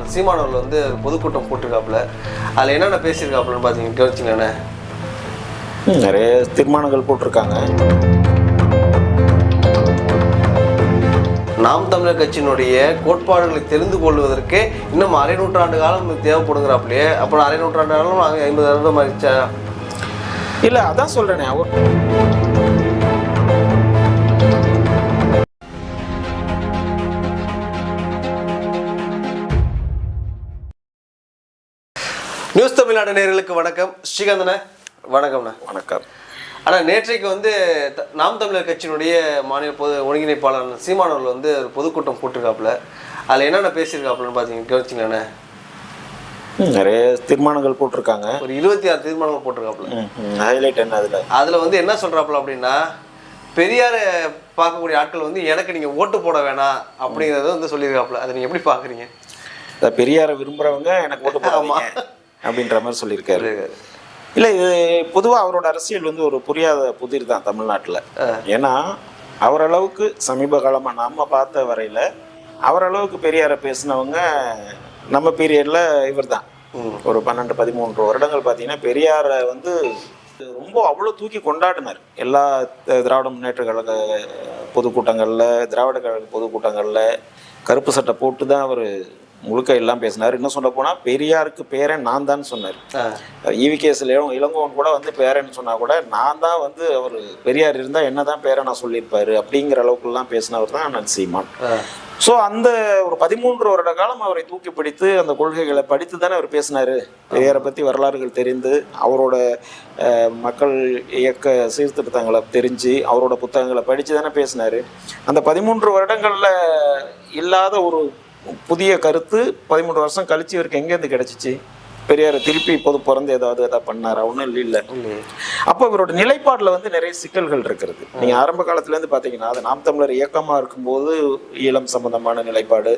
ஒருங்கிணைப்பாளர் சீமானவர்கள் வந்து பொதுக்கூட்டம் போட்டிருக்காப்புல. அதில் என்னென்ன பேசியிருக்காப்புலன்னு பார்த்தீங்க கவனிச்சிங்கண்ணே? நிறைய தீர்மானங்கள் போட்டிருக்காங்க. நாம் தமிழர் கட்சியினுடைய கோட்பாடுகளை தெரிந்து கொள்வதற்கு இன்னும் அரை நூற்றாண்டு காலம் தேவைப்படுங்கிறாப்புலையே. அப்புறம் அரை நூற்றாண்டு காலம் 50 வருடம் ஆயிடுச்சா? இல்லை, அதான் சொல்கிறேனே. நியூஸ் தமிழ்நாடு நேயர்களுக்கு வணக்கம். ஸ்ரீகாந்தண்ணே வணக்கம்ண்ணா. வணக்கம். ஆனால் நேற்றைக்கு வந்து நாம் தமிழர் கட்சியினுடைய மாநில பொது ஒருங்கிணைப்பாளர் சீமானவர்கள் வந்து ஒரு பொதுக்கூட்டம் போட்டிருக்காப்புல. அதில் என்னென்ன பேசியிருக்காப்புலன்னு பார்த்தீங்க கவனிச்சிங்கண்ணே? நிறைய தீர்மானங்கள் போட்டிருக்காங்க. ஒரு 26 தீர்மானங்கள் போட்டிருக்காப்புல. ஹைலைட் என்ன அதில் வந்து என்ன சொல்கிறாப்புல அப்படின்னா, பெரியாரை பார்க்கக்கூடிய ஆட்கள் வந்து எனக்கு நீங்கள் ஓட்டு போட வேணாம் அப்படிங்கிறத வந்து சொல்லியிருக்காப்புல. அதை நீங்கள் எப்படி பார்க்குறீங்க? பெரியாரை விரும்புகிறவங்க எனக்கு ஓட்டு போடாமா அப்படின்ற மாதிரி சொல்லியிருக்காரு. இல்லை, இது பொதுவாக அவரோட அரசியல் வந்து ஒரு புரியாத புதிர் தான் தமிழ்நாட்டில். ஏன்னா அவரளவுக்கு சமீப காலமாக நம்ம பார்த்த வரையில் அவரளவுக்கு பெரியாரை பேசினவங்க நம்ம பீரியடில் இவர் தான். ஒரு 12-13 வருடங்கள் பார்த்தீங்கன்னா பெரியாரை வந்து ரொம்ப அவ்வளோ தூக்கி கொண்டாடினார். எல்லா திராவிட முன்னேற்ற கழக பொதுக்கூட்டங்களில், திராவிட கழக பொதுக்கூட்டங்களில் கருப்பு சட்டை போட்டு தான் அவர் முழுக்க எல்லாம் பேசினார். இன்னும் சொல்ல போனால் பெரியாருக்கு பேரன் நான் தான் சொன்னார். ஈவிகேஎஸ்ல இளங்கோவன் கூட வந்து பேரன்னு சொன்னால் கூட நான் தான் வந்து அவர் பெரியார் இருந்தால் என்ன தான் பேரனை சொல்லியிருப்பாரு அப்படிங்கிற அளவுக்குலாம் பேசினவர் தான் நான் சீமான். ஸோ அந்த ஒரு 13 வருட காலம் அவரை தூக்கி பிடித்து அந்த கொள்கைகளை படித்து தானே அவர் பேசினார். பெரியாரை பற்றி வரலாறுகள் தெரிந்து, அவரோட மக்கள் இயக்க சீர்திருத்தங்களை தெரிஞ்சு, அவரோட புத்தகங்களை படித்து தானே பேசினார். அந்த 13 வருடங்களில் இல்லாத ஒரு புதிய கருத்து 13 வருஷம் கழிச்சு இவருக்கு எங்கேருந்து கிடைச்சிச்சு? பெரியாரை திருப்பி இப்போது பிறந்து ஏதாவது பண்ணாரா? ஒன்றும் இல்லை. அப்போ இவரோட நிலைப்பாடில் வந்து நிறைய சிக்கல்கள் இருக்கிறது. நீங்கள் ஆரம்ப காலத்துலேருந்து பார்த்தீங்கன்னா அது நாம் தமிழர் இயக்கமாக இருக்கும்போது ஈழம் சம்பந்தமான நிலைப்பாடு,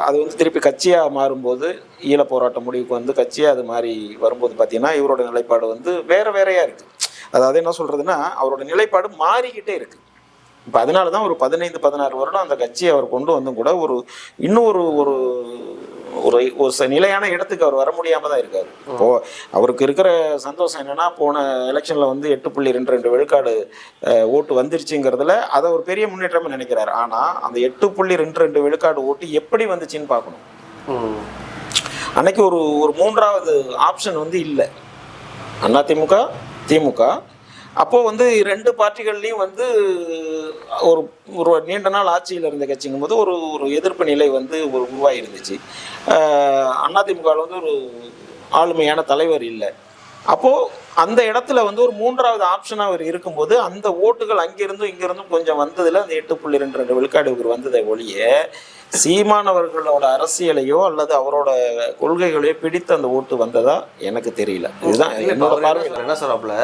அது வந்து திருப்பி கட்சியாக மாறும்போது ஈழ போராட்ட முடிவுக்கு வந்து கட்சியாக அது மாதிரி வரும்போது பார்த்தீங்கன்னா இவரோட நிலைப்பாடு வந்து வேறையாக இருக்குது. அதாவது என்ன சொல்கிறதுன்னா அவரோட நிலைப்பாடு மாறிக்கிட்டே இருக்குது. இப்போ அதனால தான் ஒரு 15-16 வருடம் அந்த கட்சியை அவர் கொண்டு வந்தும் கூட இன்னும் ஒரு நிலையான இடத்துக்கு அவர் வர முடியாமல் தான் இருக்கார். இப்போது அவருக்கு இருக்கிற சந்தோஷம் என்னென்னா, போன எலெக்ஷனில் வந்து 8.22 விழுக்காடு ஓட்டு வந்துருச்சுங்கிறதுல அதை ஒரு பெரிய முன்னேற்றமாக நினைக்கிறார். ஆனால் அந்த 8.22 விழுக்காடு ஓட்டு எப்படி வந்துச்சுன்னு பார்க்கணும். அன்னைக்கு ஒரு மூன்றாவது ஆப்ஷன் வந்து இல்லை. அதிமுக, திமுக. அப்போது வந்து 2 பார்ட்டிகள்லையும் வந்து ஒரு நீண்ட நாள் ஆட்சியில் இருந்த கட்சிங்கும் போது ஒரு எதிர்ப்பு நிலை வந்து உருவாகி இருந்துச்சு. அதிமுகவில் வந்து ஒரு ஆளுமையான தலைவர் இல்லை. அப்போது அந்த இடத்துல வந்து ஒரு மூன்றாவது ஆப்ஷனாக அவர் இருக்கும்போது அந்த ஓட்டுகள் அங்கிருந்தும் இங்கிருந்தும் கொஞ்சம் வந்ததில் அந்த 8.22 விழுக்காடு இவர் வந்ததை ஒழிய சீமானவர்களோட அரசியலையோ அல்லது அவரோட கொள்கைகளையோ பிடித்து அந்த ஓட்டு வந்ததா எனக்கு தெரியல. இதுதான் என்னோட பார்வையில். என்ன சொல்றாப்புல,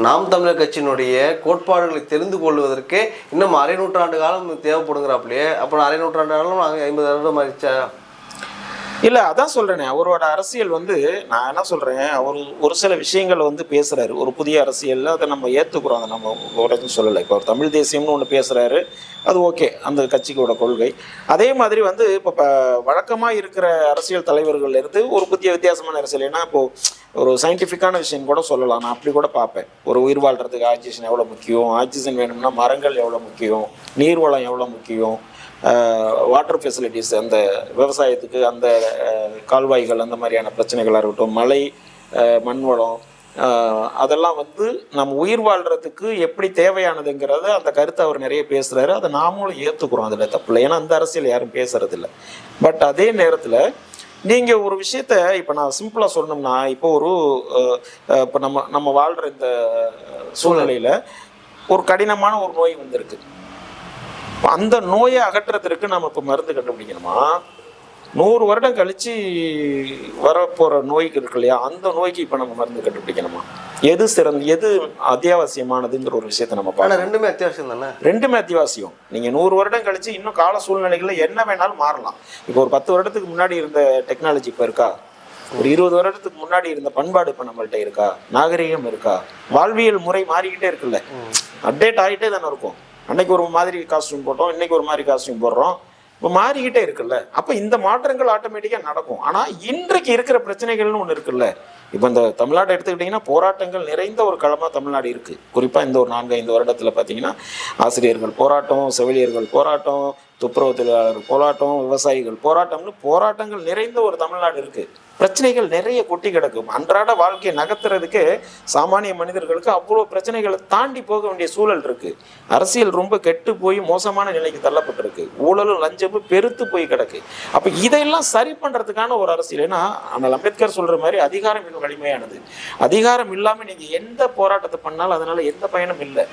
நாம் தமிழர் கட்சியினுடைய கோட்பாடுகளை தெரிந்து கொள்வதற்கு இன்னும் அரை நூற்றாண்டு காலம் தேவைப்படுங்கிறாப்புலையே. அப்புறம் அரை நூற்றாண்டு காலம் 50 வருடம் ஆயிடுச்சா? இல்லை, அதான் சொல்கிறேனே. அவரோட அரசியல் வந்து நான் என்ன சொல்கிறேன், அவர் ஒரு சில விஷயங்களை வந்து பேசுகிறாரு ஒரு புதிய அரசியலில். அதை நம்ம ஏற்றுக்குறோம், அதை நம்ம உடனே சொல்லலை. இப்போ அவர் தமிழ் தேசியம்னு ஒன்று பேசுகிறாரு, அது ஓகே, அந்த கட்சிக்கோட கொள்கை. அதே மாதிரி வந்து இப்போ வழக்கமாக இருக்கிற அரசியல் தலைவர்கள்லேருந்து ஒரு புதிய வித்தியாசமான அரசியல். ஏன்னா இப்போது ஒரு சயின்டிஃபிக்கான விஷயம் கூட சொல்லலாம். நான் அப்படி கூட பார்ப்பேன். ஒரு உயிர் வாழ்கிறதுக்கு ஆக்சிஜன் எவ்வளோ முக்கியம், ஆக்சிஜன் வேணும்னா மரங்கள் எவ்வளோ முக்கியம், நீர்வளம் எவ்வளோ முக்கியம், வாட்டர் ஃபெசிலிட்டிஸ், அந்த விவசாயத்துக்கு அந்த கால்வாய்கள், அந்த மாதிரியான பிரச்சனைகளாக இருக்கட்டும், மழை, மண்வளம், அதெல்லாம் வந்து நம்ம உயிர் வாழ்கிறதுக்கு எப்படி தேவையானதுங்கிறத அந்த கருத்தை அவர் நிறைய பேசுகிறாரு. அதை நாமளும் ஏற்றுக்குறோம், அதில் தப்பு இல்லை. ஏன்னா அந்த அரசியல் யாரும் பேசுறதில்லை. பட் அதே நேரத்தில் நீங்கள் ஒரு விஷயத்த இப்போ நான் சிம்பிளாக சொல்லணும்னா, இப்போ இப்போ நம்ம வாழ்கிற இந்த சூழ்நிலையில் ஒரு கடினமான ஒரு நோய் வந்திருக்கு. அந்த நோயை அகற்றுறதுக்கு நம்ம இப்போ மருந்து கண்டுபிடிக்கணுமா? 100 வருடம் கழிச்சு வரப்போகிற நோய்க்கு இருக்கு இல்லையா, அந்த நோய்க்கு இப்போ நம்ம மருந்து கண்டுபிடிக்கணுமா? எது சிறந்த, எது அத்தியாவசியமானதுங்கிற ஒரு விஷயத்தை நம்ம பார்க்கலாம். ரெண்டுமே அத்தியாவசியம் தானே. ரெண்டுமே அத்தியாவசியம். நீங்கள் 100 வருடம் கழிச்சு இன்னும் கால சூழ்நிலைகளில் என்ன வேணாலும் மாறலாம். இப்போ ஒரு 10 வருடத்துக்கு முன்னாடி இருந்த டெக்னாலஜி இப்போ இருக்கா? ஒரு 20 வருடத்துக்கு முன்னாடி இருந்த பண்பாடு இப்போ நம்மள்கிட்ட இருக்கா? நாகரிகம் இருக்கா? வாழ்வியல் முறை மாறிக்கிட்டே இருக்குல்ல, அப்டேட் ஆகிட்டே தானே இருக்கும். அன்னைக்கு ஒரு மாதிரி காஸ்டியூம் போட்டோம், இன்னைக்கு ஒரு மாதிரி காஸ்டியூம் போடுறோம். இப்போ மாறிக்கிட்டே இருக்குல்ல. அப்போ இந்த மாற்றங்கள் ஆட்டோமேட்டிக்காக நடக்கும். ஆனால் இன்றைக்கு இருக்கிற பிரச்சனைகள்னு ஒன்று இருக்குல்ல. இப்போ இந்த தமிழ்நாட்டை எடுத்துக்கிட்டிங்கன்னா போராட்டங்கள் நிறைந்த ஒரு களமாக தமிழ்நாடு இருக்குது. குறிப்பாக இந்த ஒரு 4-5 வருடத்தில் பார்த்தீங்கன்னா ஆசிரியர்கள் போராட்டம், செவிலியர்கள் போராட்டம், துப்புரவு தொழிலாளர்கள் போராட்டம், விவசாயிகள் போராட்டம்னு போராட்டங்கள் நிறைந்த ஒரு தமிழ்நாடு இருக்குது. பிரச்சனைகள் நிறைய கொட்டி கிடக்கும். அன்றாட வாழ்க்கையை நகர்த்துறதுக்கு சாமானிய மனிதர்களுக்கு அவ்வளோ பிரச்சனைகளை தாண்டி போக வேண்டிய சூழல் இருக்குது. அரசியல் ரொம்ப கெட்டு போய் மோசமான நிலைக்கு தள்ளப்பட்டிருக்கு. ஊழலும் லஞ்சமும் பெருத்து போய் கிடக்கு. அப்போ இதையெல்லாம் சரி பண்ணுறதுக்கான ஒரு அரசியல். ஏன்னா அண்ணல் அம்பேத்கர் சொல்கிற மாதிரி அதிகாரம் மிக வலிமையானது. அதிகாரம் இல்லாமல் நீங்கள் எந்த போராட்டத்தை பண்ணாலும் அதனால் எந்த பயனும் இல்லை.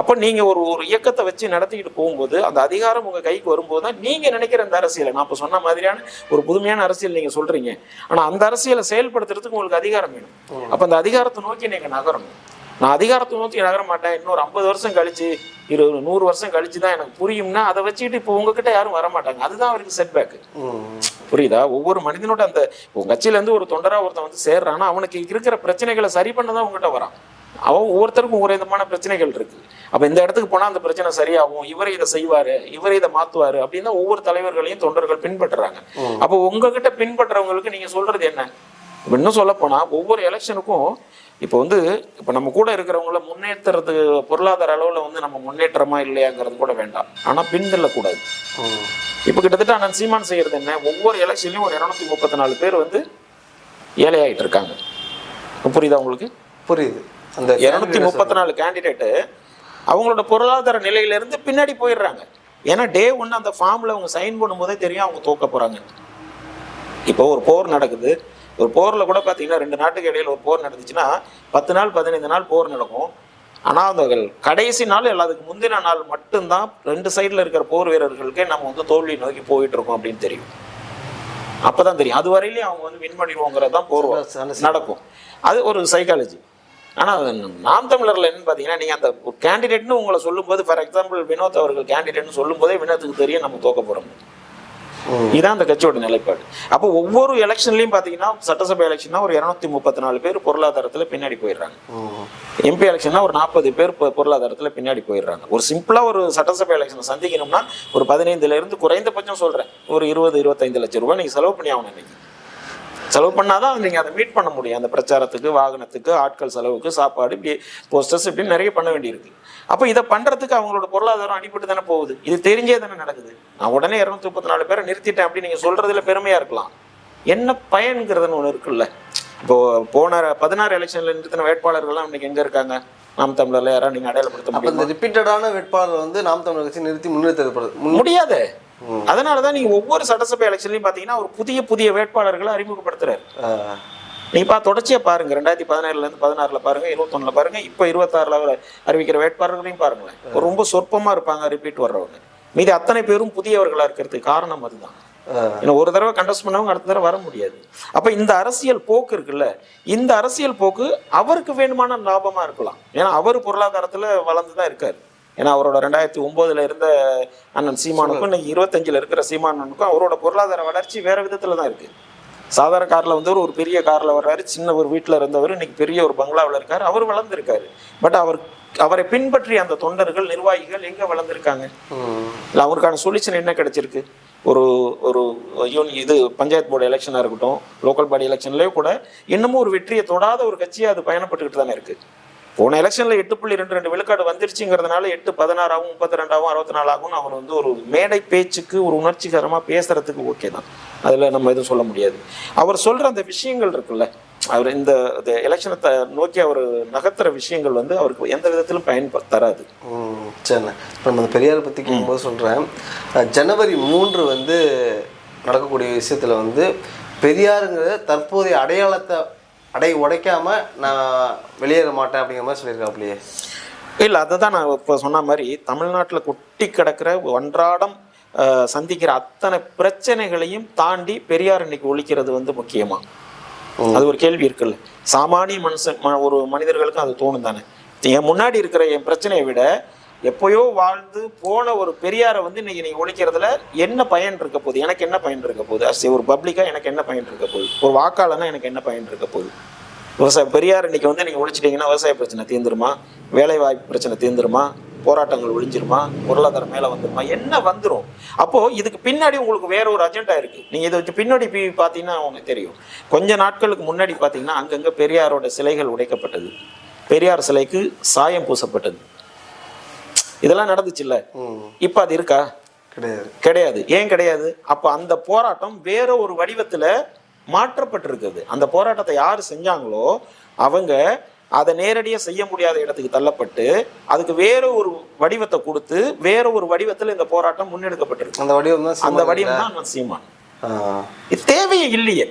அப்போ நீங்கள் ஒரு இயக்கத்தை வச்சு நடத்திக்கிட்டு போகும்போது அந்த அதிகாரம் உங்கள் கைக்கு வரும்போது தான் நீங்கள் நினைக்கிற அந்த அரசியலை, நான் இப்போ சொன்ன மாதிரியான ஒரு புதுமையான அரசியல் நீங்கள் சொல்கிறீங்க. ஆனால் அந்த அரசியலை செயல்படுத்துறதுக்கு உங்களுக்கு அதிகாரம் வேணும். அப்போ அந்த அதிகாரத்தை நோக்கி நீங்கள் நகரணும். நான் அதிகாரத்தை நோக்கி நகர மாட்டேன், இன்னொரு 50 வருஷம் கழிச்சு 100 வருஷம் கழிச்சு தான் எனக்கு புரியும்னா அதை வச்சுக்கிட்டு இப்போ உங்ககிட்ட யாரும் வரமாட்டாங்க. அதுதான் அவருக்கு செட்பேக்கு. புரியுதா? ஒவ்வொரு மனிதனோட அந்த உங்க கட்சியிலேருந்து ஒரு தொண்டரா ஒருத்தன் வந்து சேர்றான்னா அவனுக்கு இருக்கிற பிரச்சனைகளை சரி பண்ண தான் உங்ககிட்ட வரான். அவன் ஒவ்வொருத்தருக்கும் ஒவ்வொரு விதமான பிரச்சனைகள் இருக்கு. அப்போ இந்த இடத்துக்கு போனால் அந்த பிரச்சனை சரியாகும், இவரை இதை செய்வாரு, இவரை இதை மாற்றுவாரு அப்படின்னு தான் ஒவ்வொரு தலைவர்களையும் தொண்டர்கள் பின்பற்றுறாங்க. அப்போ உங்ககிட்ட பின்பற்றுறவங்களுக்கு நீங்கள் சொல்றது என்ன? இப்போ இன்னும் சொல்ல போனால் ஒவ்வொரு எலெக்ஷனுக்கும் இப்போ வந்து இப்போ நம்ம கூட இருக்கிறவங்கள முன்னேற்றுறது பொருளாதார அளவில் வந்து நம்ம முன்னேற்றமா இல்லையாங்கிறது கூட வேண்டாம். ஆனால் பின்தள்ளக்கூடாது. இப்போ கிட்டத்தட்ட அண்ணன் சீமான் செய்யறது என்ன? ஒவ்வொரு எலெக்ஷன்லையும் ஒரு 234 பேர் வந்து ஏழையாயிட்டு இருக்காங்க. புரியுதா உங்களுக்கு? புரியுது. அந்த 234 கேண்டிடேட்டு அவங்களோட பொருளாதார நிலையிலிருந்து பின்னாடி போயிடுறாங்க. ஏன்னா டே 1 அந்த ஃபார்மில் அவங்க சைன் பண்ணும்போதே தெரியும் அவங்க தோக்க போகிறாங்க. இப்போ ஒரு போர் நடக்குது. ஒரு போரில் கூட பார்த்தீங்கன்னா 2 நாட்டுக்கு இடையில் ஒரு போர் நடந்துச்சுன்னா 10 நாள் 15 நாள் போர் நடக்கும். ஆனால் அந்த கடைசி நாள் எல்லாத்துக்கு முந்தின நாள் மட்டும்தான் 2 சைடில் இருக்கிற போர் வீரர்களுக்கே நம்ம வந்து தோல்வி நோக்கி போயிட்டு இருக்கோம் அப்படின்னு தெரியும். அப்போதான் தெரியும். அது வரையிலையும் அவங்க வந்து வின் பண்ணிடுவோங்கிறது தான் போர் நடக்கும். அது ஒரு சைக்காலஜி. ஆனால் நாம் தமிழரில் என்னன்னு பார்த்தீங்கன்னா நீங்கள் அந்த கேண்டிடேட்னு உங்களை சொல்லும்போது, ஃபார் எக்ஸாம்பிள் வினோத் அவர்கள் கேண்டிடேட்னு சொல்லும்போதே வினோத்துக்கு தெரியும் நம்ம தோக்க போகிறோம். இதுதான் அந்த கட்சியோட நிலைப்பாடு. அப்போ ஒவ்வொரு எலெக்ஷன்லையும் பார்த்தீங்கன்னா சட்டசபை எலெக்ஷன்னா ஒரு 234 பேர் பொருளாதாரத்தில் பின்னாடி போயிடுறாங்க. எம்பி எலெக்ஷன்னா ஒரு 40 பேர் பொருளாதாரத்தில் பின்னாடி போயிடுறாங்க. ஒரு சிம்பிளாக ஒரு சட்டசபை எலெக்ஷனை சந்திக்கணும்னா ஒரு 15 குறைந்தபட்சம் சொல்கிறேன் ஒரு 20-25 லட்சம் ரூபாய் நீங்கள் செலவு பண்ணி ஆகணும். இன்னைக்கு செலவு பண்ணாதான் நீங்கள் அதை மீட் பண்ண முடியும். அந்த பிரச்சாரத்துக்கு, வாகனத்துக்கு, ஆட்கள் செலவுக்கு, சாப்பாடு, இப்படி போஸ்டர்ஸ், இப்படி நிறைய பண்ண வேண்டியிருக்கு. அப்போ இதை பண்ணுறதுக்கு அவங்களோட பொருளாதாரம் அடிபட்டு தானே போகுது. இது தெரிஞ்சே தானே நடக்குது. நான் உடனே 234 பேரை நிறுத்திட்டேன் அப்படி நீங்கள் சொல்கிறதுல பெருமையாக இருக்கலாம். என்ன பயன்கிறதுன்னு ஒன்று இருக்குல்ல. இப்போது போன 16 எலெக்ஷனில் நிறுத்தின வேட்பாளர்கள்லாம் இன்னைக்கு எங்கே இருக்காங்க? நாம் தமிழரில் யாராவது நீங்கள் அடையாளப்படுத்த முடியும்? இந்த ரிப்பீட்டடான வேட்பாளர் வந்து நாம் தமிழர் கட்சி நிறுத்தி முன்னேற்றப்படுது முடியாது. அதனாலதான் நீங்க ஒவ்வொரு சட்டசபை எலெக்ஷன்லயும் பாத்தீங்கன்னா ஒரு புதிய வேட்பாளர்களை அறிமுகப்படுத்துறாரு. நீங்க தொடர்ச்சியா பாருங்க. 2017 இருந்து 16 பாருங்க, 21 பாருங்க, இப்ப 26 அறிவிக்கிற வேட்பாளர்களையும் பாருங்களேன். ரொம்ப சொற்பமா இருப்பாங்க ரிப்பீட் வர்றவங்க. மீதி அத்தனை பேரும் புதியவர்களா இருக்கிறதுக்கு காரணம் அதுதான். ஒரு தடவை கண்டஸ்ட் பண்ணவங்க அடுத்த தடவை வர முடியாது. அப்ப இந்த அரசியல் போக்கு இருக்குல்ல, இந்த அரசியல் போக்கு அவருக்கு வேணுமான லாபமா இருக்கலாம். ஏன்னா அவர் பொருளாதாரத்துல வளர்ந்துதான் இருக்காரு. ஏன்னா அவரோட 2009 இருந்த அண்ணன் சீமானுக்கும் இன்னைக்கு 25 இருக்கிற சீமானுக்கும் அவரோட பொருளாதார வளர்ச்சி வேற விதத்துல தான் இருக்கு. சாதாரண கார்ல வந்து ஒரு பெரிய கார்ல வர்றாரு, சின்ன ஒரு வீட்டில் இருந்தவர் இன்னைக்கு பெரிய ஒரு பங்களாவில் இருக்காரு. அவர் வளர்ந்துருக்காரு. பட் அவரை பின்பற்றி அந்த தொண்டர்கள், நிர்வாகிகள் எங்க வளர்ந்துருக்காங்க? இல்லை அவருக்கான சொல்யூஷன் என்ன கிடைச்சிருக்கு? ஒரு இது பஞ்சாயத்து போர்டு எலெக்ஷனாக இருக்கட்டும், லோக்கல் பாடி எலெக்ஷன்லேயே கூட இன்னமும் ஒரு வெற்றியை தொடாத ஒரு கட்சியாக அது பயணப்பட்டுக்கிட்டு தானே இருக்கு. போன எலெக்ஷனில் 8.22 விழுக்காடு வந்துருச்சுங்கிறதுனால 8, 16 ஆகும், 32 ஆகும், 64 ஆகும்னு அவர் வந்து ஒரு மேடை பேச்சுக்கு ஒரு உணர்ச்சிகரமாக பேசுறதுக்கு ஓகே தான். அதில் நம்ம எதுவும் சொல்ல முடியாது. அவர் சொல்கிற அந்த விஷயங்கள் இருக்குல்ல, அவர் இந்த எலெக்ஷனை நோக்கி அவர் நகர்த்துற விஷயங்கள் வந்து அவருக்கு எந்த விதத்திலும் பயன் தராது. சரி, இப்போ நம்ம பெரியாரை பற்றி கேட்கும்போது சொல்கிறேன். ஜனவரி 3 வந்து நடக்கக்கூடிய விஷயத்தில் வந்து பெரியாருங்கிற தற்போதைய அடையாளத்தை உடைக்காம நான் வெளியேற மாட்டேன் அப்படிங்கிற மாதிரி சொல்லியிருக்காப்லையே. இல்லை, அதை தான் நான் இப்போ சொன்ன மாதிரி தமிழ்நாட்டில் கொட்டி கிடக்கிற அன்றாடம் சந்திக்கிற அத்தனை பிரச்சனைகளையும் தாண்டி பெரியார் இன்னைக்கு ஒழிக்கிறது வந்து முக்கியமா? அது ஒரு கேள்வி இருக்குல்ல. சாமானிய ஒரு மனிதர்களுக்கும் அது தோணும் தானே. என் முன்னாடி இருக்கிற என் பிரச்சனையை விட எப்பயோ வாழ்ந்து போன ஒரு பெரியாரை வந்து இன்னைக்கு நீங்க ஒழிக்கிறதுல என்ன பயன் இருக்க போகுது? எனக்கு என்ன பயன் இருக்க போகுது? ஒரு பப்ளிக்கா எனக்கு என்ன பயன் இருக்க போகுது? ஒரு வாக்காளனா எனக்கு என்ன பயன் இருக்க போகுது? பெரியார் இன்னைக்கு வந்து நீங்க ஒழிச்சிட்டீங்கன்னா விவசாய பிரச்சனை தீர்ந்துருமா? வேலை வாய்ப்பு பிரச்சனை தீர்ந்துருமா? போராட்டங்கள் ஒழிஞ்சிருமா, பொருளாதாரம் மேலே வந்துருமா, என்ன வந்துடும்? அப்போது இதுக்கு பின்னாடி உங்களுக்கு வேற ஒரு அஜெண்டா இருக்குது. நீங்கள் இதை வச்சு பின்னாடி பார்த்தீங்கன்னா உங்களுக்கு தெரியும். கொஞ்ச நாட்களுக்கு முன்னாடி பார்த்தீங்கன்னா அங்கங்கே பெரியாரோட சிலைகள் உடைக்கப்பட்டது, பெரியார் சிலைக்கு சாயம் பூசப்பட்டது, இதெல்லாம் நடந்துச்சுல்ல. இப்போ அது இருக்கா? கிடையாது. ஏன் கிடையாது? அப்போ அந்த போராட்டம் வேற ஒரு வடிவத்தில் மாற்றப்பட்டிருக்குது. அந்த போராட்டத்தை யார் செஞ்சாங்களோ அவங்க அதை நேரடியாக செய்ய முடியாத இடத்துக்கு தள்ளப்பட்டு அதுக்கு வேற ஒரு வடிவத்தை கொடுத்து வேற ஒரு வடிவத்தில் இந்த போராட்டம் முன்னெடுக்கப்பட்டிருக்கு. அந்த வடிவம் தான் சீமான். இது தேவையே இல்லையே.